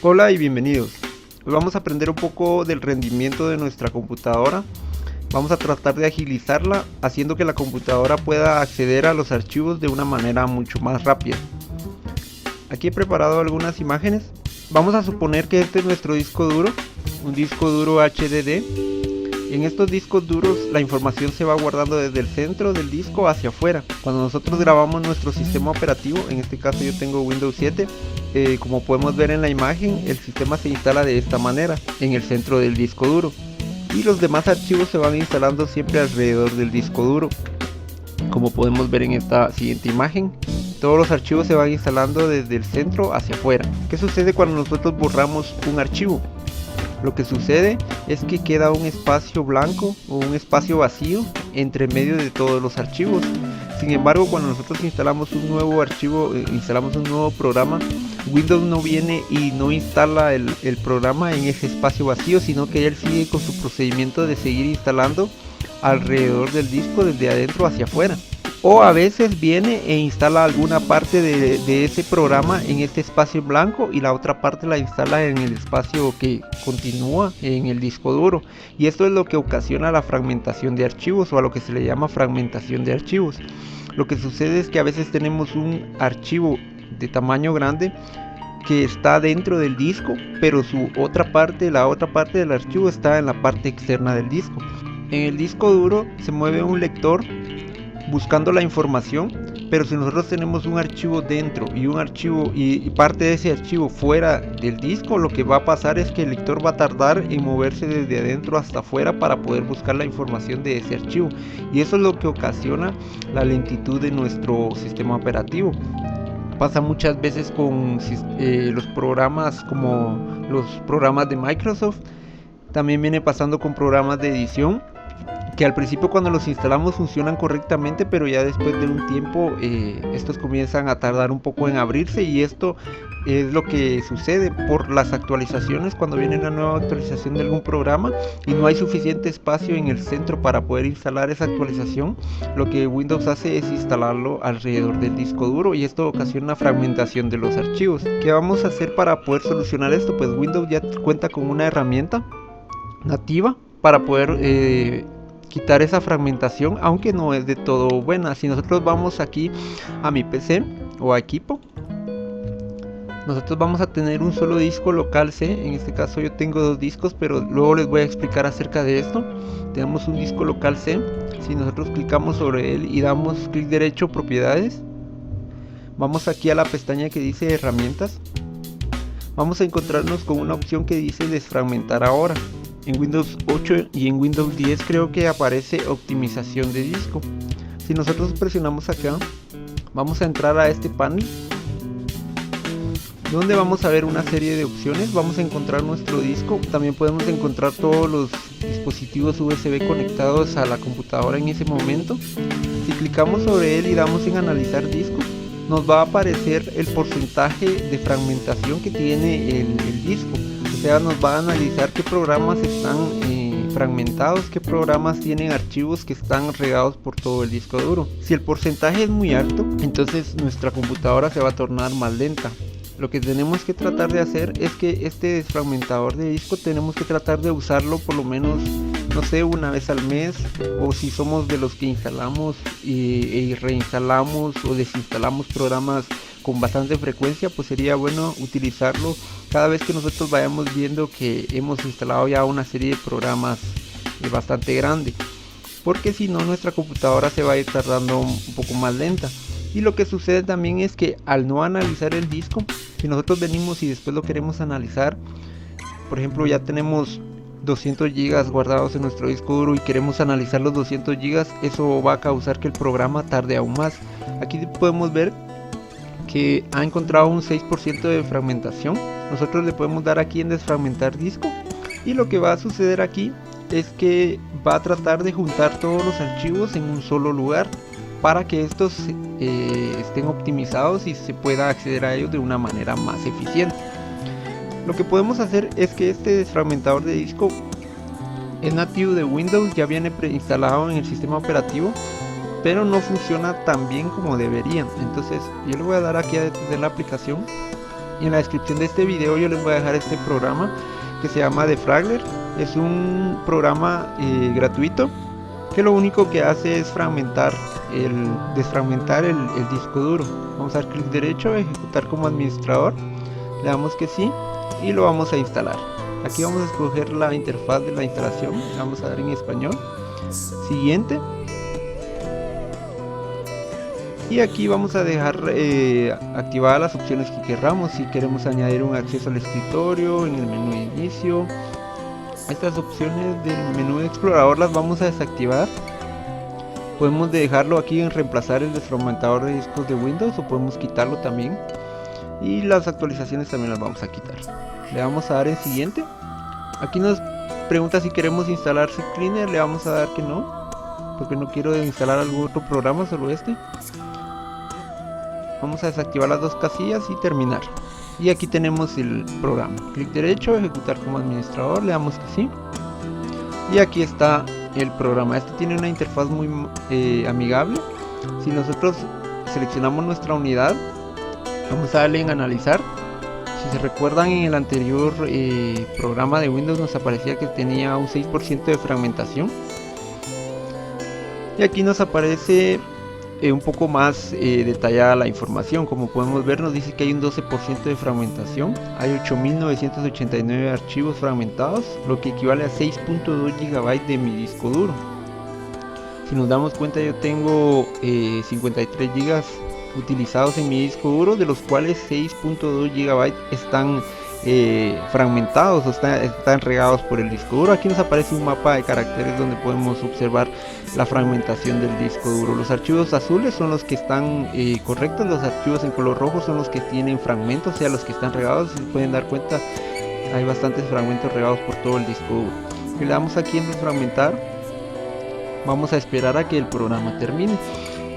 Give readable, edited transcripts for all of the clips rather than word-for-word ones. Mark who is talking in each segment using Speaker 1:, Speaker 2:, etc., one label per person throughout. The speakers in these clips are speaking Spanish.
Speaker 1: Hola y bienvenidos. Hoy vamos a aprender un poco del rendimiento de nuestra computadora. Vamos a tratar de agilizarla, haciendo que la computadora pueda acceder a los archivos de una manera mucho más rápida. Aquí he preparado algunas imágenes. Vamos a suponer que este es nuestro disco duro, un disco duro HDD. En estos discos duros la información se va guardando desde el centro del disco hacia afuera. Cuando nosotros grabamos nuestro sistema operativo, en este caso yo tengo Windows 7, como podemos ver en la imagen, el sistema se instala de esta manera, en el centro del disco duro. Y los demás archivos se van instalando siempre alrededor del disco duro. Como podemos ver en esta siguiente imagen, todos los archivos se van instalando desde el centro hacia afuera. ¿Qué sucede cuando nosotros borramos un archivo? Lo que sucede es que queda un espacio blanco o un espacio vacío entre medio de todos los archivos. Sin embargo, cuando nosotros instalamos un nuevo archivo, instalamos un nuevo programa, Windows no viene y no instala el programa en ese espacio vacío, sino que él sigue con su procedimiento de seguir instalando alrededor del disco desde adentro hacia afuera. O a veces viene e instala alguna parte de ese programa en este espacio blanco y la otra parte la instala en el espacio que continúa en el disco duro. Y esto es lo que ocasiona la fragmentación de archivos, o a lo que se le llama fragmentación de archivos. Lo que sucede es que a veces tenemos un archivo de tamaño grande que está dentro del disco, pero la otra parte del archivo está en la parte externa del disco. En el disco duro se mueve un lector buscando la información, pero si nosotros tenemos un archivo dentro y parte de ese archivo fuera del disco, lo que va a pasar es que el lector va a tardar en moverse desde adentro hasta afuera para poder buscar la información de ese archivo, y eso es lo que ocasiona la lentitud de nuestro sistema operativo. Pasa muchas veces con los programas, como los programas de Microsoft. También viene pasando con programas de edición, que al principio cuando los instalamos funcionan correctamente, pero ya después de un tiempo estos comienzan a tardar un poco en abrirse, y esto es lo que sucede por las actualizaciones. Cuando viene una nueva actualización de algún programa y no hay suficiente espacio en el centro para poder instalar esa actualización, lo que Windows hace es instalarlo alrededor del disco duro, y esto ocasiona una fragmentación de los archivos. ¿Qué vamos a hacer para poder solucionar esto? Pues Windows ya cuenta con una herramienta nativa para poder quitar esa fragmentación, aunque no es de todo buena. Si nosotros vamos aquí a mi PC o a equipo, nosotros vamos a tener un solo disco local C. En este caso yo tengo dos discos, pero luego les voy a explicar acerca de esto. Tenemos un disco local C. Si nosotros clicamos sobre él y damos clic derecho, propiedades, vamos aquí a la pestaña que dice herramientas. Vamos a encontrarnos con una opción que dice desfragmentar ahora. En Windows 8 y en Windows 10 creo que aparece optimización de disco. Si nosotros presionamos acá, vamos a entrar a este panel, donde vamos a ver una serie de opciones. Vamos a encontrar nuestro disco. También podemos encontrar todos los dispositivos USB conectados a la computadora en ese momento. Si clicamos sobre él y damos en analizar discos, nos va a aparecer el porcentaje de fragmentación que tiene el disco. O sea, nos va a analizar qué programas están fragmentados, qué programas tienen archivos que están regados por todo el disco duro. Si el porcentaje es muy alto, entonces nuestra computadora se va a tornar más lenta. Lo que tenemos que tratar de hacer es que este desfragmentador de disco tenemos que tratar de usarlo por lo menos, no sé, una vez al mes, o si somos de los que instalamos y reinstalamos o desinstalamos programas con bastante frecuencia, pues sería bueno utilizarlo cada vez que nosotros vayamos viendo que hemos instalado ya una serie de programas bastante grande, porque si no nuestra computadora se va a ir tardando un poco más lenta. Y lo que sucede también es que al no analizar el disco, si nosotros venimos y después lo queremos analizar, por ejemplo ya tenemos 200 GB guardados en nuestro disco duro y queremos analizar los 200 GB, eso va a causar que el programa tarde aún más. Aquí podemos ver que ha encontrado un 6% de fragmentación. Nosotros le podemos dar aquí en desfragmentar disco, y lo que va a suceder aquí es que va a tratar de juntar todos los archivos en un solo lugar para que estos estén optimizados y se pueda acceder a ellos de una manera más eficiente. Lo que podemos hacer es que este desfragmentador de disco es nativo de Windows, ya viene preinstalado en el sistema operativo, pero no funciona tan bien como debería. Entonces yo le voy a dar aquí a detener la aplicación y en la descripción de este video yo les voy a dejar este programa que se llama Defragler. Es un programa gratuito que lo único que hace es desfragmentar el disco duro. Vamos a dar clic derecho, ejecutar como administrador, le damos que sí y lo vamos a instalar. Aquí vamos a escoger la interfaz de la instalación, le vamos a dar en español, siguiente, y aquí vamos a dejar activadas las opciones que queramos. Si queremos añadir un acceso al escritorio en el menú de inicio, estas opciones del menú de explorador las vamos a desactivar. Podemos dejarlo aquí en reemplazar el desfragmentador de discos de Windows, o podemos quitarlo también, y las actualizaciones también las vamos a quitar. Le vamos a dar en siguiente. Aquí nos pregunta si queremos instalar CCleaner, le vamos a dar que no, porque no quiero instalar algún otro programa, solo este. Vamos a desactivar las dos casillas y terminar. Y aquí tenemos el programa. Clic derecho, ejecutar como administrador, le damos que sí. Y aquí está el programa. Este tiene una interfaz muy amigable. Si nosotros seleccionamos nuestra unidad, vamos a darle en analizar. Si se recuerdan, en el anterior programa de Windows nos aparecía que tenía un 6% de fragmentación. Y aquí nos aparece un poco más detallada la información. Como podemos ver, nos dice que hay un 12% de fragmentación. Hay 8.989 archivos fragmentados, lo que equivale a 6.2 GB de mi disco duro. Si nos damos cuenta, yo tengo 53 GB utilizados en mi disco duro, de los cuales 6.2 GB están fragmentados o están regados por el disco duro. Aquí nos aparece un mapa de caracteres donde podemos observar la fragmentación del disco duro. Los archivos azules son los que están correctos, los archivos en color rojo son los que tienen fragmentos, o sea, los que están regados. Si se pueden dar cuenta, hay bastantes fragmentos regados por todo el disco duro. Y le damos aquí en desfragmentar. Vamos a esperar a que el programa termine.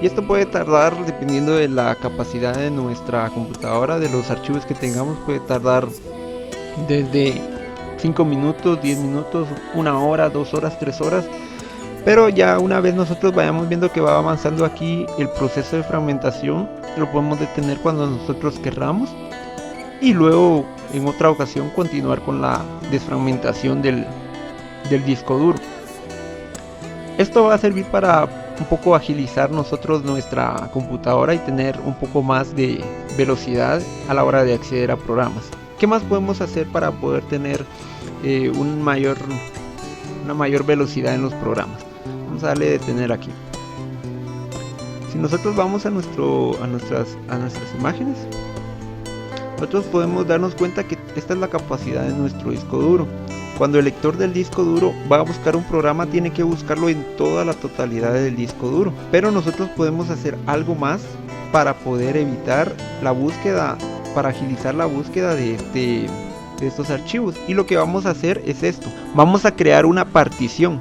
Speaker 1: Y esto puede tardar, dependiendo de la capacidad de nuestra computadora, de los archivos que tengamos, puede tardar desde 5 minutos, 10 minutos, 1 hora, 2 horas, 3 horas. Pero ya una vez nosotros vayamos viendo que va avanzando aquí el proceso de fragmentación, lo podemos detener cuando nosotros querramos. Y luego en otra ocasión continuar con la desfragmentación del disco duro. Esto va a servir para un poco agilizar nosotros nuestra computadora y tener un poco más de velocidad a la hora de acceder a programas. ¿Qué más podemos hacer para poder tener una mayor velocidad en los programas? Vamos a darle detener aquí. Si nosotros vamos a nuestras imágenes, nosotros podemos darnos cuenta que esta es la capacidad de nuestro disco duro. Cuando el lector del disco duro va a buscar un programa, tiene que buscarlo en toda la totalidad del disco duro. Pero nosotros podemos hacer algo más para poder evitar la búsqueda, para agilizar la búsqueda de estos archivos. Y lo que vamos a hacer es esto: vamos a crear una partición.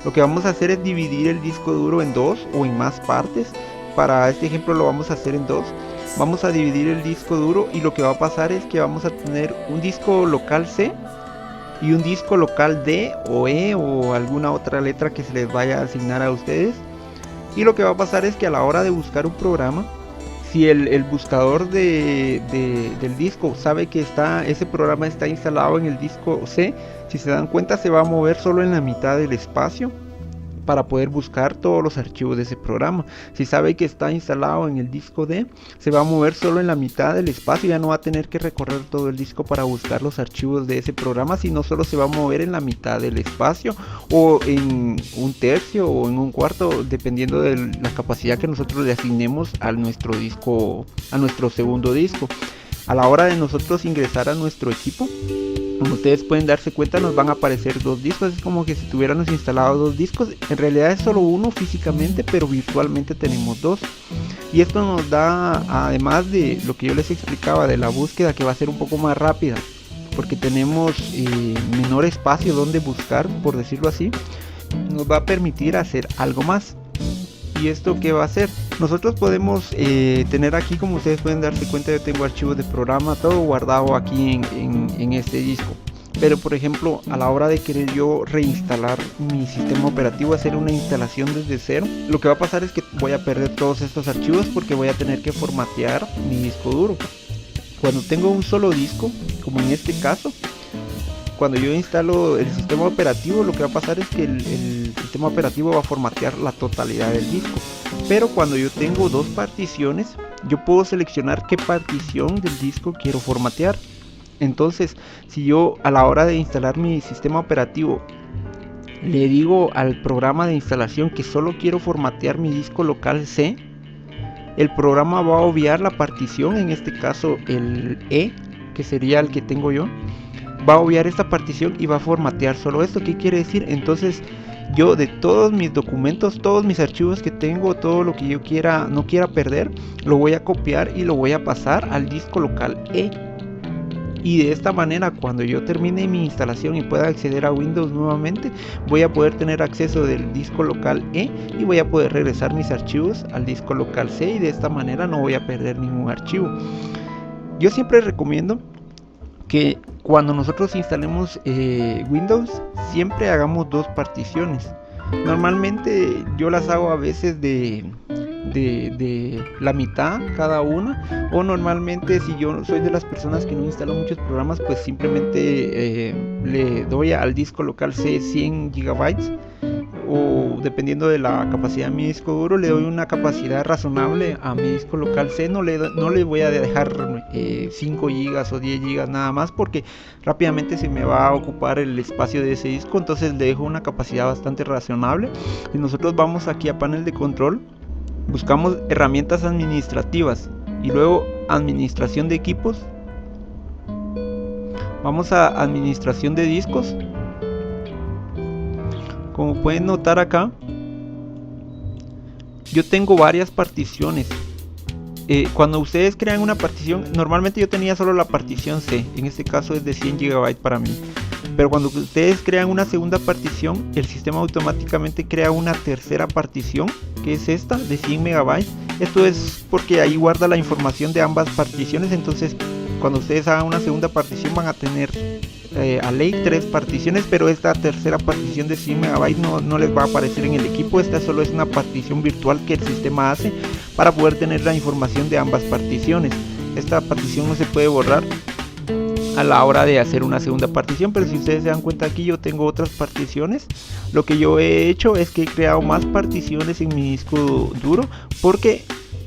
Speaker 1: Lo que vamos a hacer es dividir el disco duro en dos o en más partes. Para este ejemplo lo vamos a hacer en dos. Vamos a dividir el disco duro, y lo que va a pasar es que vamos a tener un disco local C y un disco local D o E o alguna otra letra que se les vaya a asignar a ustedes. Y lo que va a pasar es que a la hora de buscar un programa, si el buscador del disco sabe que ese programa está instalado en el disco C, si se dan cuenta, se va a mover solo en la mitad del espacio para poder buscar todos los archivos de ese programa. Si sabe que está instalado en el disco D, se va a mover solo en la mitad del espacio, ya no va a tener que recorrer todo el disco para buscar los archivos de ese programa, sino solo se va a mover en la mitad del espacio, o en un tercio o en un cuarto, dependiendo de la capacidad que nosotros le asignemos a nuestro disco, a nuestro segundo disco. A la hora de nosotros ingresar a nuestro equipo, como ustedes pueden darse cuenta, nos van a aparecer dos discos. Es como que si tuviéramos instalado dos discos. En realidad es solo uno físicamente, pero virtualmente tenemos dos. Y esto nos da, además de lo que yo les explicaba de la búsqueda, que va a ser un poco más rápida, porque tenemos menor espacio donde buscar, por decirlo así, nos va a permitir hacer algo más. ¿Y esto qué va a hacer? Nosotros podemos tener aquí, como ustedes pueden darse cuenta, yo tengo archivos de programa, todo guardado aquí en este disco. Pero por ejemplo, a la hora de querer yo reinstalar mi sistema operativo, hacer una instalación desde cero, lo que va a pasar es que voy a perder todos estos archivos porque voy a tener que formatear mi disco duro. Cuando tengo un solo disco, como en este caso, cuando yo instalo el sistema operativo, lo que va a pasar es que el sistema operativo va a formatear la totalidad del disco. Pero cuando yo tengo dos particiones, yo puedo seleccionar qué partición del disco quiero formatear. Entonces, si yo a la hora de instalar mi sistema operativo le digo al programa de instalación que solo quiero formatear mi disco local C, el programa va a obviar la partición, en este caso el E, que sería el que tengo yo, va a obviar esta partición y va a formatear solo esto. ¿Qué quiere decir? Entonces yo de todos mis documentos, todos mis archivos que tengo, todo lo que yo no quiera perder, lo voy a copiar y lo voy a pasar al disco local E. Y de esta manera, cuando yo termine mi instalación y pueda acceder a Windows nuevamente, voy a poder tener acceso del disco local E y voy a poder regresar mis archivos al disco local C, y de esta manera no voy a perder ningún archivo. Yo siempre recomiendo que cuando nosotros instalemos Windows, siempre hagamos dos particiones. Normalmente yo las hago a veces de la mitad cada una, o normalmente si yo soy de las personas que no instalo muchos programas, pues simplemente le doy al disco local C 100 GB, o dependiendo de la capacidad de mi disco duro, le doy una capacidad razonable a mi disco local C. No le voy a dejar 5 GB o 10 GB nada más, porque rápidamente se me va a ocupar el espacio de ese disco. Entonces le dejo una capacidad bastante razonable. Y nosotros vamos aquí a panel de control, buscamos herramientas administrativas y luego administración de equipos. Vamos a administración de discos. Como pueden notar acá, yo tengo varias particiones. Cuando ustedes crean una partición, normalmente yo tenía solo la partición C, en este caso es de 100 GB para mí. Pero cuando ustedes crean una segunda partición, el sistema automáticamente crea una tercera partición, que es esta, de 100 MB. Esto es porque ahí guarda la información de ambas particiones. Entonces, cuando ustedes hagan una segunda partición, van a tener a ley 3 particiones, pero esta tercera partición de 100 MB no les va a aparecer en el equipo. Esta solo es una partición virtual que el sistema hace para poder tener la información de ambas particiones. Esta partición no se puede borrar a la hora de hacer una segunda partición, pero si ustedes se dan cuenta, aquí yo tengo otras particiones. Lo que yo he hecho es que he creado más particiones en mi disco duro, porque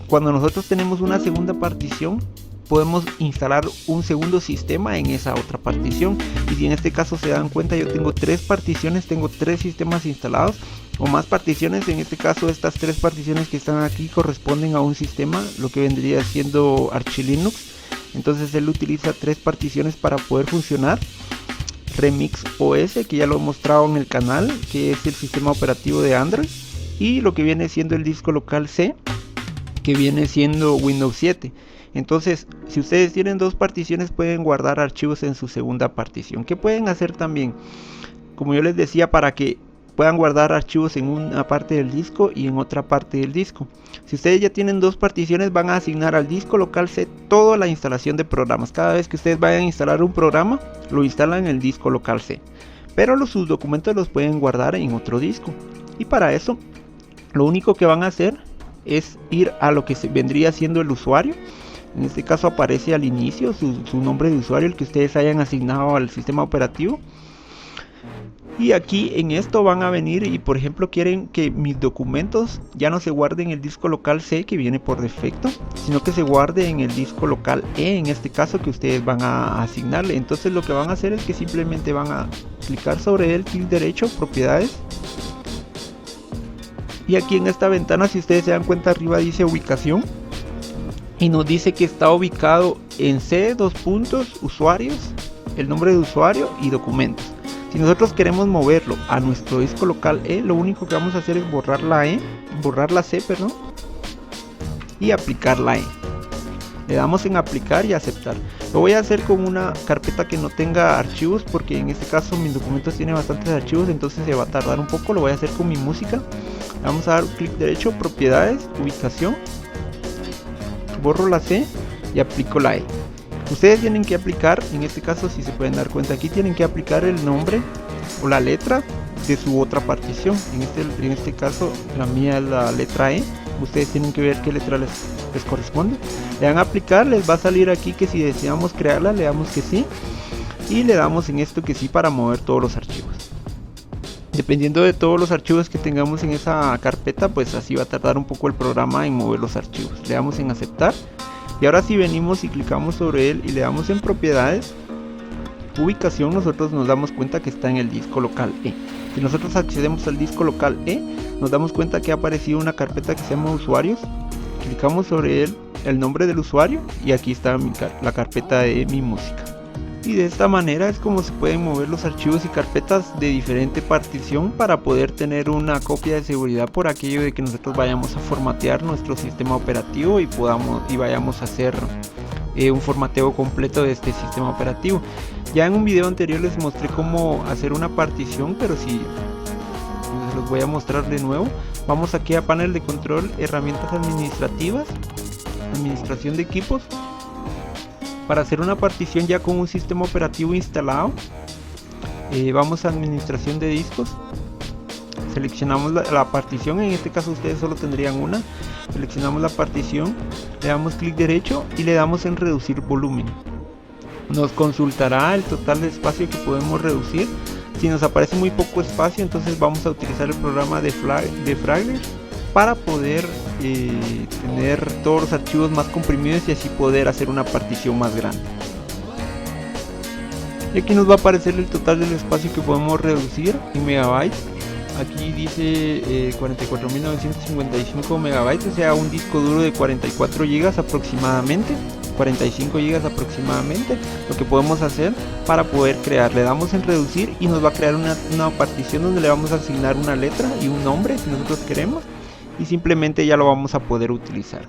Speaker 1: cuando nosotros tenemos una segunda partición, podemos instalar un segundo sistema en esa otra partición. Y si en este caso se dan cuenta, yo tengo 3 particiones, tengo 3 sistemas instalados, o más particiones. En este caso, estas 3 particiones que están aquí corresponden a un sistema, lo que vendría siendo Arch Linux. Entonces él utiliza 3 particiones para poder funcionar. Remix OS, que ya lo he mostrado en el canal, que es el sistema operativo de Android, y lo que viene siendo el disco local C, que viene siendo Windows 7. Entonces, si ustedes tienen 2 particiones, pueden guardar archivos en su segunda partición. ¿Qué pueden hacer también? Como yo les decía, para que puedan guardar archivos en una parte del disco y en otra parte del disco. Si ustedes ya tienen 2 particiones, van a asignar al disco local C toda la instalación de programas. Cada vez que ustedes vayan a instalar un programa, lo instalan en el disco local C. Pero sus documentos los pueden guardar en otro disco. Y para eso, lo único que van a hacer es ir a lo que vendría siendo el usuario. En este caso aparece al inicio su nombre de usuario, el que ustedes hayan asignado al sistema operativo. Y aquí en esto van a venir y, por ejemplo, quieren que mis documentos ya no se guarden en el disco local C, que viene por defecto, sino que se guarde en el disco local E, en este caso, que ustedes van a asignarle. Entonces lo que van a hacer es que simplemente van a clicar sobre él, clic derecho, propiedades. Y aquí en esta ventana, si ustedes se dan cuenta, arriba dice ubicación. Y nos dice que está ubicado en C, usuarios, el nombre de usuario y documentos. Si nosotros queremos moverlo a nuestro disco local E, lo único que vamos a hacer es borrar la C, y aplicar la E. Le damos en aplicar y aceptar. Lo voy a hacer con una carpeta que no tenga archivos, porque en este caso mis documentos tienen bastantes archivos, entonces se va a tardar un poco. Lo voy a hacer con mi música. Vamos a dar clic derecho, propiedades, ubicación. Borro la C y aplico la E. Ustedes tienen que aplicar, en este caso si se pueden dar cuenta aquí, tienen que aplicar el nombre o la letra de su otra partición. En este caso la mía es la letra E. Ustedes tienen que ver qué letra les corresponde. Le dan a aplicar, les va a salir aquí que si deseamos crearla, le damos que sí. Y le damos en esto que sí para mover todos los archivos. Dependiendo de todos los archivos que tengamos en esa carpeta, pues así va a tardar un poco el programa en mover los archivos. Le damos en aceptar. Y ahora si venimos y clicamos sobre él y le damos en propiedades, ubicación, nosotros nos damos cuenta que está en el disco local E. Si nosotros accedemos al disco local E, nos damos cuenta que ha aparecido una carpeta que se llama usuarios. Clicamos sobre él, el nombre del usuario, y aquí está la carpeta de mi música. Y de esta manera es como se pueden mover los archivos y carpetas de diferente partición para poder tener una copia de seguridad por aquello de que nosotros vayamos a formatear nuestro sistema operativo y vayamos a hacer un formateo completo de este sistema operativo. Ya en un video anterior les mostré cómo hacer una partición, pero si les los voy a mostrar de nuevo. Vamos aquí a panel de control, herramientas administrativas, administración de equipos. Para hacer una partición ya con un sistema operativo instalado, vamos a administración de discos, seleccionamos la partición, en este caso ustedes solo tendrían una, seleccionamos la partición, le damos clic derecho y le damos en reducir volumen. Nos consultará el total de espacio que podemos reducir. Si nos aparece muy poco espacio, entonces vamos a utilizar el programa de Fragler para poder tener todos los archivos más comprimidos y así poder hacer una partición más grande. Y aquí nos va a aparecer el total del espacio que podemos reducir en megabytes. Aquí dice 44.955 megabytes, o sea un disco duro de 44 gigas aproximadamente, 45 gigas aproximadamente, lo que podemos hacer para poder crear. Le damos en reducir y nos va a crear una partición donde le vamos a asignar una letra y un nombre si nosotros queremos, y simplemente ya lo vamos a poder utilizar.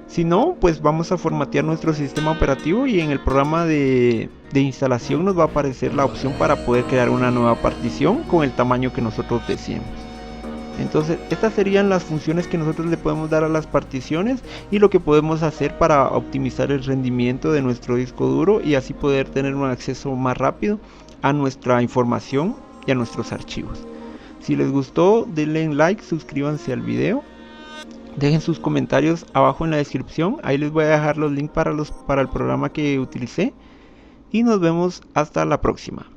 Speaker 1: Si no, pues vamos a formatear nuestro sistema operativo y en el programa de instalación nos va a aparecer la opción para poder crear una nueva partición con el tamaño que nosotros deseemos. Entonces estas serían las funciones que nosotros le podemos dar a las particiones y lo que podemos hacer para optimizar el rendimiento de nuestro disco duro y así poder tener un acceso más rápido a nuestra información y a nuestros archivos. Si les gustó, denle like, suscríbanse al video, dejen sus comentarios abajo en la descripción, ahí les voy a dejar los links para el programa que utilicé y nos vemos hasta la próxima.